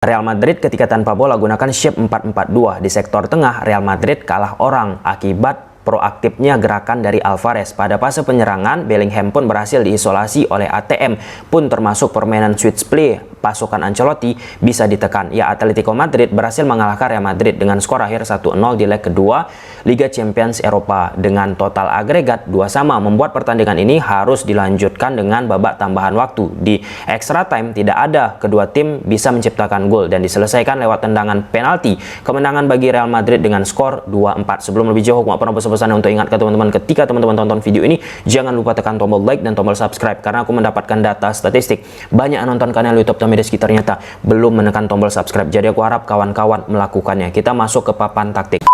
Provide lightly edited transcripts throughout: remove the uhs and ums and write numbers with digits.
Real Madrid ketika tanpa bola gunakan shape 4-4-2. Di sektor tengah, Real Madrid kalah orang akibat proaktifnya gerakan dari Alvarez. Pada fase penyerangan, Bellingham pun berhasil diisolasi oleh ATM, pun termasuk permainan switch play pasukan Ancelotti bisa ditekan. Ya, Atletico Madrid berhasil mengalahkan Real Madrid dengan skor akhir 1-0 di leg kedua Liga Champions Eropa dengan total agregat 2-2, membuat pertandingan ini harus dilanjutkan dengan babak tambahan waktu. Di extra time tidak ada kedua tim bisa menciptakan gol dan diselesaikan lewat tendangan penalti. Kemenangan bagi Real Madrid dengan skor 2-4. Sebelum lebih jauh, aku pernah pesan untuk ingat ke teman-teman, ketika teman-teman tonton video ini jangan lupa tekan tombol like dan tombol subscribe, karena aku mendapatkan data statistik banyak yang nonton kanal YouTube Tomideski ternyata belum menekan tombol subscribe. Jadi aku harap kawan-kawan melakukannya. Kita masuk ke papan taktik.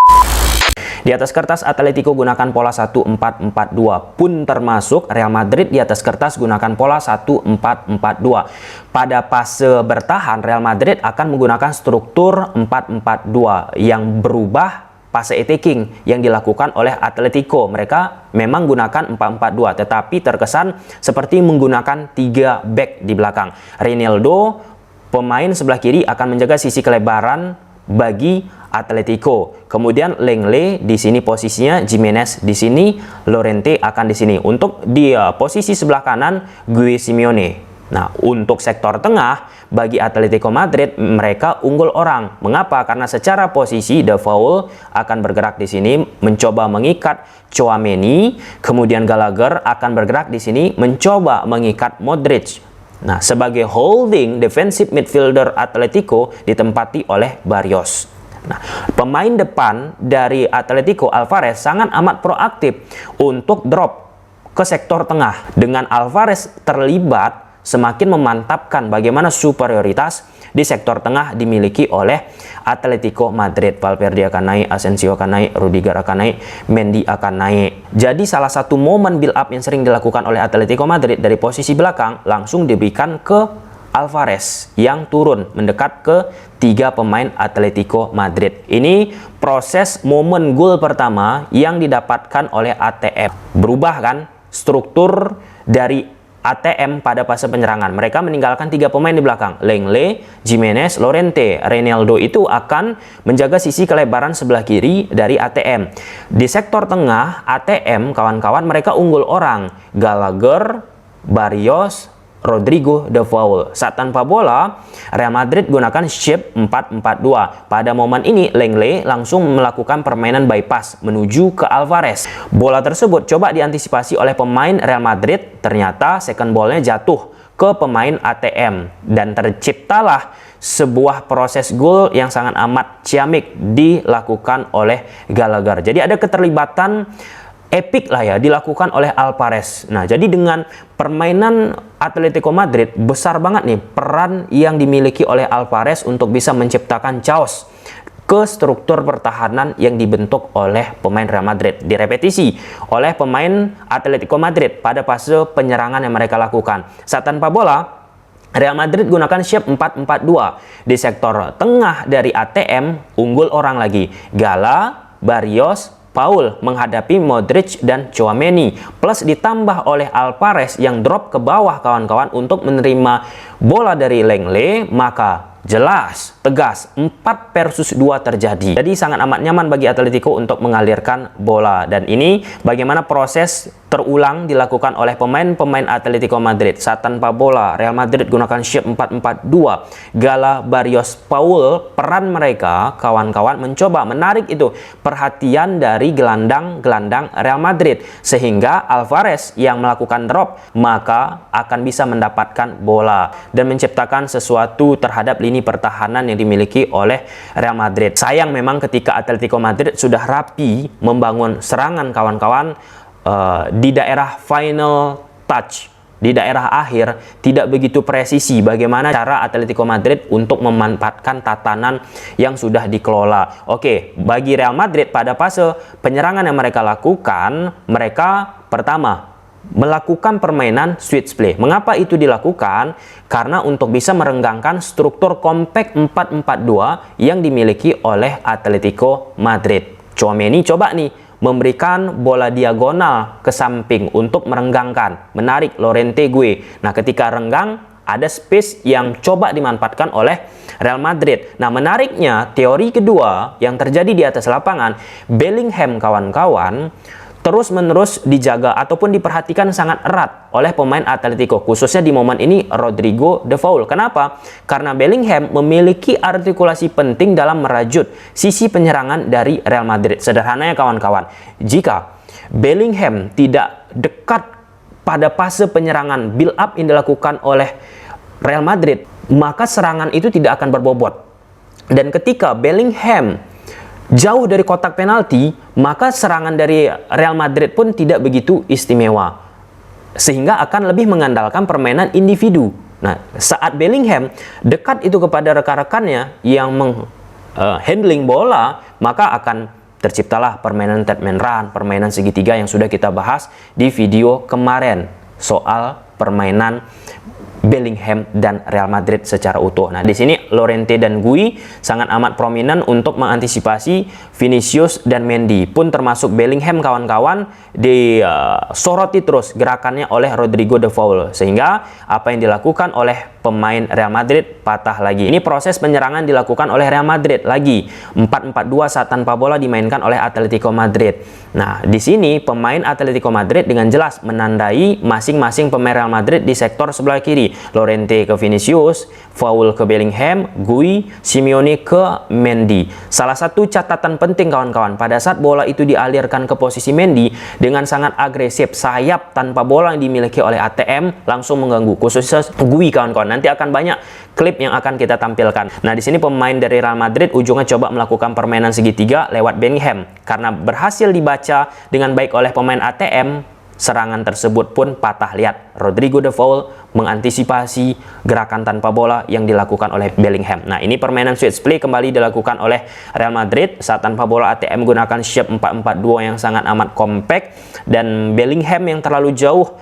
Di atas kertas Atletico gunakan pola 1-4-4-2, pun termasuk Real Madrid di atas kertas gunakan pola 1-4-4-2. Pada fase bertahan, Real Madrid akan menggunakan struktur 4-4-2 yang berubah fase attacking yang dilakukan oleh Atletico. Mereka memang gunakan 4-4-2, tetapi terkesan seperti menggunakan 3 back di belakang. Reinildo, pemain sebelah kiri, akan menjaga sisi kelebaran bagi Atletico. Kemudian Lenglet di sini posisinya, Jimenez di sini, Llorente akan di sini. Untuk di posisi sebelah kanan, Gue Simeone. Nah, untuk sektor tengah, bagi Atletico Madrid, mereka unggul orang. Mengapa? Karena secara posisi De Paul akan bergerak di sini, mencoba mengikat Tchouaméni. Kemudian Gallagher akan bergerak di sini, mencoba mengikat Modric. Nah, sebagai holding defensive midfielder Atletico ditempati oleh Barrios. Nah, pemain depan dari Atletico, Alvarez, sangat amat proaktif untuk drop ke sektor tengah. Dengan Alvarez terlibat, semakin memantapkan bagaimana superioritas di sektor tengah dimiliki oleh Atletico Madrid. Valverde akan naik, Asensio akan naik, Rudiger akan naik, Mendy akan naik. Jadi salah satu momen build up yang sering dilakukan oleh Atletico Madrid dari posisi belakang langsung diberikan ke Alvarez yang turun mendekat ke 3 pemain Atletico Madrid. Ini proses momen gol pertama yang didapatkan oleh ATM. Berubah kan struktur dari ATM pada fase penyerangan. Mereka meninggalkan 3 pemain di belakang, Lenglet, Jimenez, Llorente. Reinildo itu akan menjaga sisi kelebaran sebelah kiri dari ATM. Di sektor tengah ATM, kawan-kawan, mereka unggul orang, Gallagher, Barrios, Rodrigo, De Paul. Saat tanpa bola, Real Madrid gunakan shape 4-4-2. Pada momen ini, Lenglet langsung melakukan permainan bypass menuju ke Alvarez. Bola tersebut coba diantisipasi oleh pemain Real Madrid, ternyata second ball-nya jatuh ke pemain ATM. Dan terciptalah sebuah proses gol yang sangat amat ciamik dilakukan oleh Gallagher. Jadi ada keterlibatan epic lah ya dilakukan oleh Alvarez. Nah, jadi dengan permainan Atletico Madrid, besar banget nih peran yang dimiliki oleh Alvarez untuk bisa menciptakan chaos ke struktur pertahanan yang dibentuk oleh pemain Real Madrid. Direpetisi oleh pemain Atletico Madrid pada fase penyerangan yang mereka lakukan. Saat tanpa bola, Real Madrid gunakan shape 4-4-2. Di sektor tengah dari ATM, unggul orang lagi, Gala, Barrios, Paul menghadapi Modric dan Tchouaméni, plus ditambah oleh Alvarez yang drop ke bawah kawan-kawan untuk menerima bola dari Lenglet, maka jelas, tegas, 4 versus 2 terjadi. Jadi sangat amat nyaman bagi Atletico untuk mengalirkan bola. Dan ini bagaimana proses terulang dilakukan oleh pemain-pemain Atletico Madrid. Saat tanpa bola, Real Madrid gunakan shape 4-4-2. Gala, Barrios, Paul, peran mereka, kawan-kawan, mencoba menarik itu perhatian dari gelandang-gelandang Real Madrid. Sehingga Alvarez yang melakukan drop, maka akan bisa mendapatkan bola dan menciptakan sesuatu terhadap lini pertahanan yang dimiliki oleh Real Madrid. Sayang memang ketika Atletico Madrid sudah rapi membangun serangan kawan-kawan, di daerah final touch, di daerah akhir tidak begitu presisi bagaimana cara Atletico Madrid untuk memanfaatkan tatanan yang sudah dikelola. Oke, bagi Real Madrid pada fase penyerangan yang mereka lakukan, mereka pertama melakukan permainan switch play. Mengapa itu dilakukan? Karena untuk bisa merenggangkan struktur compact 4-4-2 yang dimiliki oleh Atletico Madrid. Tchouaméni coba nih memberikan bola diagonal ke samping untuk merenggangkan, menarik Llorente gue. Nah, ketika renggang, ada space yang coba dimanfaatkan oleh Real Madrid. Nah, menariknya teori kedua yang terjadi di atas lapangan, Bellingham kawan-kawan terus-menerus dijaga ataupun diperhatikan sangat erat oleh pemain Atletico, khususnya di momen ini Rodrigo De Paul. Kenapa? Karena Bellingham memiliki artikulasi penting dalam merajut sisi penyerangan dari Real Madrid. Sederhananya kawan-kawan, jika Bellingham tidak dekat pada fase penyerangan build up yang dilakukan oleh Real Madrid, maka serangan itu tidak akan berbobot. Dan ketika Bellingham jauh dari kotak penalti, maka serangan dari Real Madrid pun tidak begitu istimewa, sehingga akan lebih mengandalkan permainan individu. Nah, saat Bellingham dekat itu kepada rekan-rekannya yang handling bola, maka akan terciptalah permainan third man run, permainan segitiga yang sudah kita bahas di video kemarin soal permainan Bellingham dan Real Madrid secara utuh. Nah, di sini Llorente dan Gui sangat amat prominent untuk mengantisipasi Vinicius dan Mendy, pun termasuk Bellingham kawan-kawan disoroti terus gerakannya oleh Rodrigo De Paul, sehingga apa yang dilakukan oleh pemain Real Madrid patah lagi. Ini proses penyerangan dilakukan oleh Real Madrid lagi. 4-4-2 saat tanpa bola dimainkan oleh Atletico Madrid. Nah, di sini pemain Atletico Madrid dengan jelas menandai masing-masing pemain Real Madrid di sektor sebelah kiri. Llorente ke Vinicius, Paul ke Bellingham, Gui, Simeone ke Mendy. Salah satu catatan penting kawan-kawan, pada saat bola itu dialirkan ke posisi Mendy dengan sangat agresif, sayap tanpa bola yang dimiliki oleh ATM langsung mengganggu, khususnya Gui kawan-kawan. Nanti akan banyak klip yang akan kita tampilkan. Nah, di sini pemain dari Real Madrid ujungnya coba melakukan permainan segitiga lewat Bellingham. Karena berhasil dibaca dengan baik oleh pemain ATM, serangan tersebut pun patah. Lihat, Rodrigo De Paul mengantisipasi gerakan tanpa bola yang dilakukan oleh Bellingham. Nah, ini permainan switch play kembali dilakukan oleh Real Madrid saat tanpa bola. ATM menggunakan shape 4-4-2 yang sangat amat compact, dan Bellingham yang terlalu jauh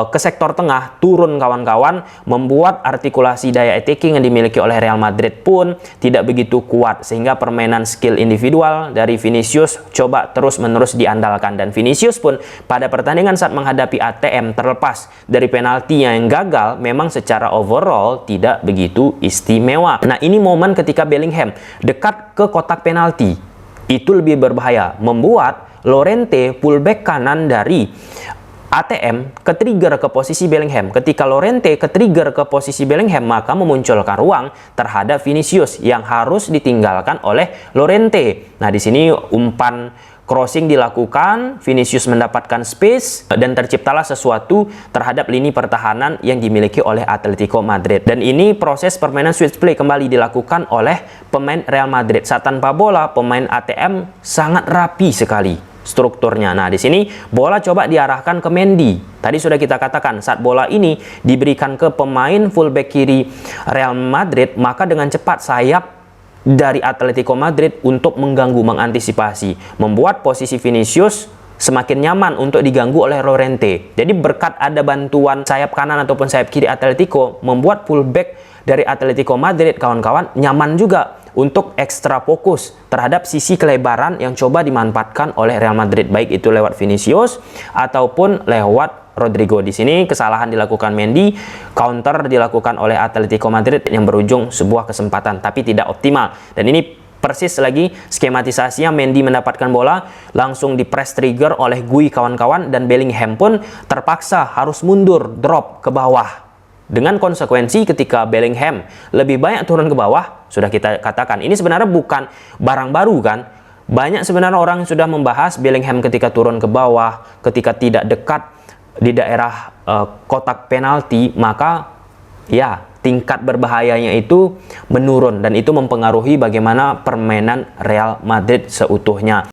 ke sektor tengah turun kawan-kawan, membuat artikulasi daya attacking yang dimiliki oleh Real Madrid pun tidak begitu kuat, sehingga permainan skill individual dari Vinicius coba terus-menerus diandalkan. Dan Vinicius pun pada pertandingan saat menghadapi ATM, terlepas dari penalti yang gagal, memang secara overall tidak begitu istimewa. Nah, ini momen ketika Bellingham dekat ke kotak penalti, itu lebih berbahaya, membuat Llorente fullback kanan dari ATM ke-trigger ke posisi Bellingham. Ketika Llorente ke-trigger ke posisi Bellingham, maka memunculkan ruang terhadap Vinicius yang harus ditinggalkan oleh Llorente. Nah, di sini umpan crossing dilakukan, Vinicius mendapatkan space, dan terciptalah sesuatu terhadap lini pertahanan yang dimiliki oleh Atletico Madrid. Dan ini proses permainan switch play kembali dilakukan oleh pemain Real Madrid. Saat tanpa bola, pemain ATM sangat rapi sekali strukturnya. Nah, di sini bola coba diarahkan ke Mendy. Tadi sudah kita katakan, saat bola ini diberikan ke pemain fullback kiri Real Madrid, maka dengan cepat sayap dari Atletico Madrid untuk mengganggu, mengantisipasi, membuat posisi Vinicius semakin nyaman untuk diganggu oleh Llorente. Jadi berkat ada bantuan sayap kanan ataupun sayap kiri Atletico, membuat fullback dari Atletico Madrid kawan-kawan nyaman juga untuk ekstra fokus terhadap sisi kelebaran yang coba dimanfaatkan oleh Real Madrid, baik itu lewat Vinicius ataupun lewat Rodrigo. Di sini kesalahan dilakukan Mendy, counter dilakukan oleh Atletico Madrid yang berujung sebuah kesempatan tapi tidak optimal. Dan ini persis lagi skematisasinya, Mendy mendapatkan bola langsung di press trigger oleh Gui kawan-kawan, dan Bellingham pun terpaksa harus mundur, drop ke bawah. Dengan konsekuensi ketika Bellingham lebih banyak turun ke bawah, sudah kita katakan ini sebenarnya bukan barang baru kan. Banyak sebenarnya orang sudah membahas Bellingham ketika turun ke bawah, ketika tidak dekat di daerah kotak penalti, maka ya tingkat berbahayanya itu menurun, dan itu mempengaruhi bagaimana permainan Real Madrid seutuhnya.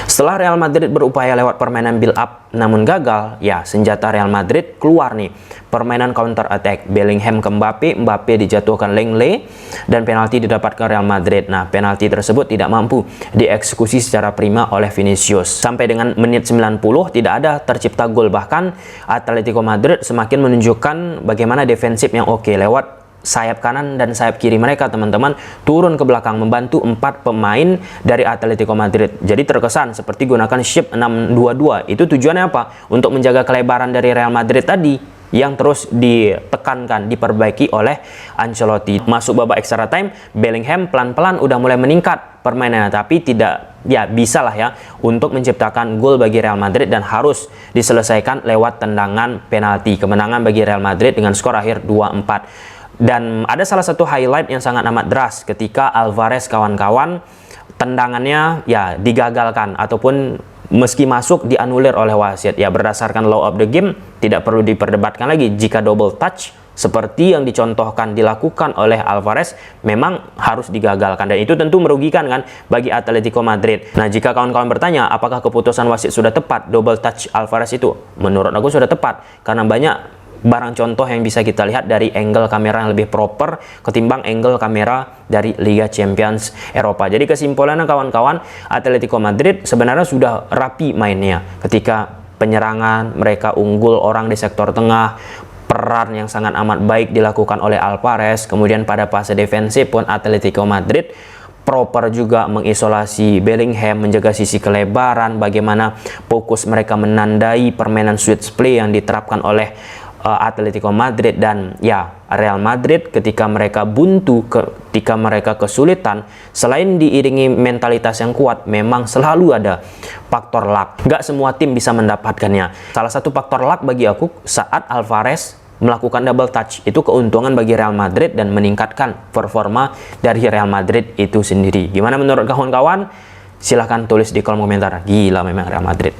Setelah Real Madrid berupaya lewat permainan build up namun gagal, ya senjata Real Madrid keluar nih. Permainan counter attack, Bellingham ke Mbappe, Mbappe dijatuhkan Lenglet, dan penalti didapatkan Real Madrid. Nah, penalti tersebut tidak mampu dieksekusi secara prima oleh Vinicius. Sampai dengan menit 90 tidak ada tercipta gol, bahkan Atletico Madrid semakin menunjukkan bagaimana defensif yang oke lewat sayap kanan dan sayap kiri mereka, teman-teman, turun ke belakang membantu 4 pemain dari Atletico Madrid. Jadi terkesan seperti gunakan shape 6-2-2. Itu tujuannya apa? Untuk menjaga kelebaran dari Real Madrid tadi. yang terus ditekankan, diperbaiki oleh Ancelotti. Masuk babak extra time, Bellingham pelan-pelan udah mulai meningkat permainannya, tapi tidak bisa lah ya untuk menciptakan gol bagi Real Madrid dan harus diselesaikan lewat tendangan penalti. Kemenangan bagi Real Madrid dengan skor akhir 2-4. Dan ada salah satu highlight yang sangat amat deras ketika Alvarez kawan-kawan tendangannya ya digagalkan ataupun meski masuk dianulir oleh wasit. Ya, berdasarkan law of the game tidak perlu diperdebatkan lagi, jika double touch seperti yang dicontohkan dilakukan oleh Alvarez memang harus digagalkan, dan itu tentu merugikan kan bagi Atletico Madrid. Nah, jika kawan-kawan bertanya apakah keputusan wasit sudah tepat double touch Alvarez itu, menurut aku sudah tepat karena banyak barang contoh yang bisa kita lihat dari angle kamera yang lebih proper ketimbang angle kamera dari Liga Champions Eropa. Jadi kesimpulannya kawan-kawan, Atletico Madrid sebenarnya sudah rapi mainnya. Ketika penyerangan mereka unggul orang di sektor tengah, peran yang sangat amat baik dilakukan oleh Alvarez. Kemudian pada fase defensif pun Atletico Madrid proper juga mengisolasi Bellingham, menjaga sisi kelebaran, bagaimana fokus mereka menandai permainan switch play yang diterapkan oleh Atletico Madrid. Dan ya, Real Madrid ketika mereka buntu, ketika mereka kesulitan, selain diiringi mentalitas yang kuat, memang selalu ada faktor luck. Nggak semua tim bisa mendapatkannya. Salah satu faktor luck bagi aku saat Alvarez melakukan double touch itu keuntungan bagi Real Madrid dan meningkatkan performa dari Real Madrid itu sendiri. Gimana menurut kawan-kawan? Silahkan tulis di kolom komentar. Gila memang Real Madrid.